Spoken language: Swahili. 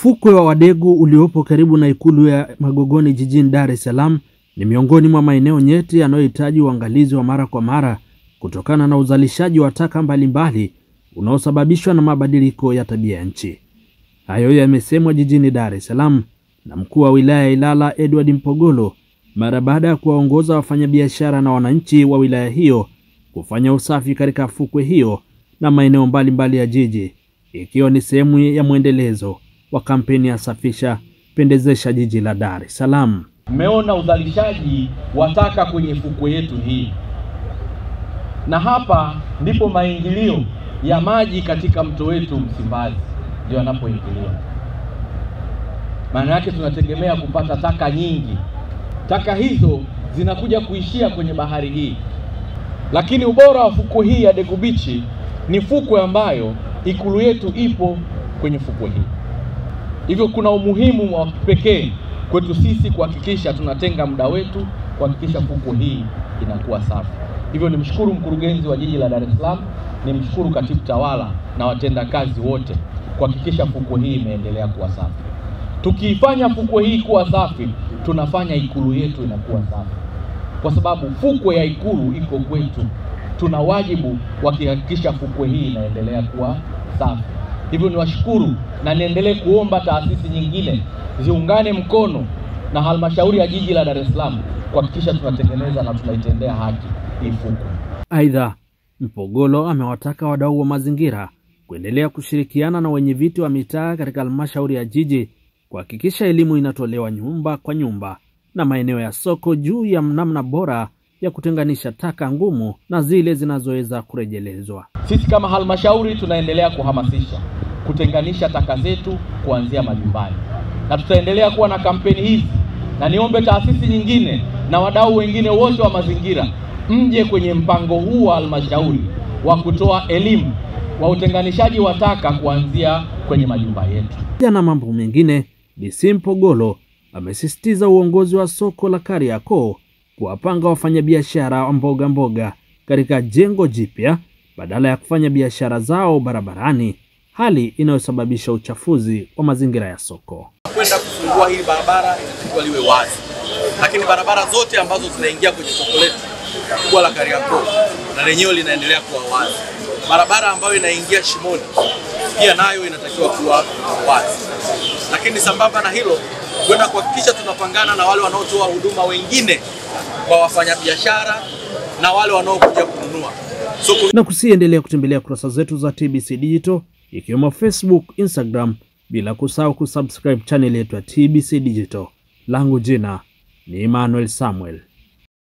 Ufukwe wa Wadegu uliopo karibu na ikulu ya Magogoni jijini Dar es Salaam ni miongoni mwa maeneo nyeti yanayohitaji uangalizi wa mara kwa mara kutokana na uzalishaji wa taka mbalimbali unaosababishwa na mabadiliko ya tabia ya nchi. Hayo yamesemwa jijini Dar es Salaam na mkuu wa wilaya ya Ilala Edward Mpogolo mara baada ya kuwaongoza wafanyabiashara na wananchi wa wilaya hiyo kufanya usafi katika fukwe hiyo na maeneo mbalimbali ya jiji, ikiwa ni sehemu ya mwendelezo wa kampeni ya safisha pendezesha jiji la Dar es Salaam. Mmeona uzalishaji wa taka kwenye fukwe yetu hii, na hapa ndipo maingilio ya maji katika mto wetu Msimbazi ndio yanapoingilia. Maana yake tunategemea kupata taka nyingi. Taka hizo zinakuja kuishia kwenye bahari hii. Lakini ubora wa fukwe hii ya Degu Beach ni fukwe ambayo ikulu yetu ipo kwenye fukwe hii. Hivyo kuna umuhimu wa pekee kwetu sisi kuhakikisha tunatenga muda wetu kuhakikisha fukwe hii inakuwa safi. Hivyo nimshukuru mkurugenzi wa jiji la Dar es Salaam, nimshukuru katibu tawala na watendakazi wote kuhakikisha fukwe hii imeendelea kuwa safi. Tukiifanya fukwe hii kuwa safi, tunafanya ikulu yetu inakuwa safi. Kwa sababu fukwe ya ikulu iko kwetu. Tuna wajibu wa kuhakikisha fukwe hii inaendelea kuwa safi. Hivyo niwashukuru na niendelee kuomba taasisi nyingine ziungane mkono na halmashauri ya jiji la Dar es Salaam kuhakikisha tunatengeneza na tunaitendea haki hii fukwe. Aidha, Mpogolo amewataka wadau wa mazingira kuendelea kushirikiana na wenyeviti wa mitaa katika halmashauri ya jiji kuhakikisha elimu inatolewa nyumba kwa nyumba na maeneo ya soko juu ya namna bora ya kutenganisha taka ngumu na zile zinazoweza kurejelezwa. Sisi kama halmashauri tunaendelea kuhamasisha kutenganisha taka zetu kuanzia majumbani. Na tutaendelea kuwa na kampeni hizi, na niombe taasisi nyingine na wadau wengine wote wa mazingira mje kwenye mpango huu wa halmashauri wa kutoa elimu wa utenganishaji wa taka kuanzia kwenye majumba yetu. Na mambo mengine, DC Mpogolo amesisitiza uongozi wa soko la Kariakoo kuwapanga wafanyabiashara wa mboga katika jengo jipya badala ya kufanya biashara zao barabarani, hali inayosababisha uchafuzi wa mazingira ya soko. Kwenda kufungua hii barabara ilikuwa liwe wazi, lakini barabara zote ambazo zinaingia kwenye soko letu kubwa la Kariakoo na lenyewe linaendelea kuwa wazi. Barabara ambayo inaingia Shimoni pia nayo inatakiwa kuwa wazi. Lakini sambamba na hilo, kwenda kuhakikisha tunapangana na wale wanaotoa huduma wengine kwa wafanyabiashara na wale wanaokuja kununua. Na kusiendelea kutembelea kurasa zetu za TBC Digital ikiwemo Facebook, Instagram, bila kusahau kusubscribe channel yetu ya TBC Digital. Langu jina ni Emmanuel Samuel.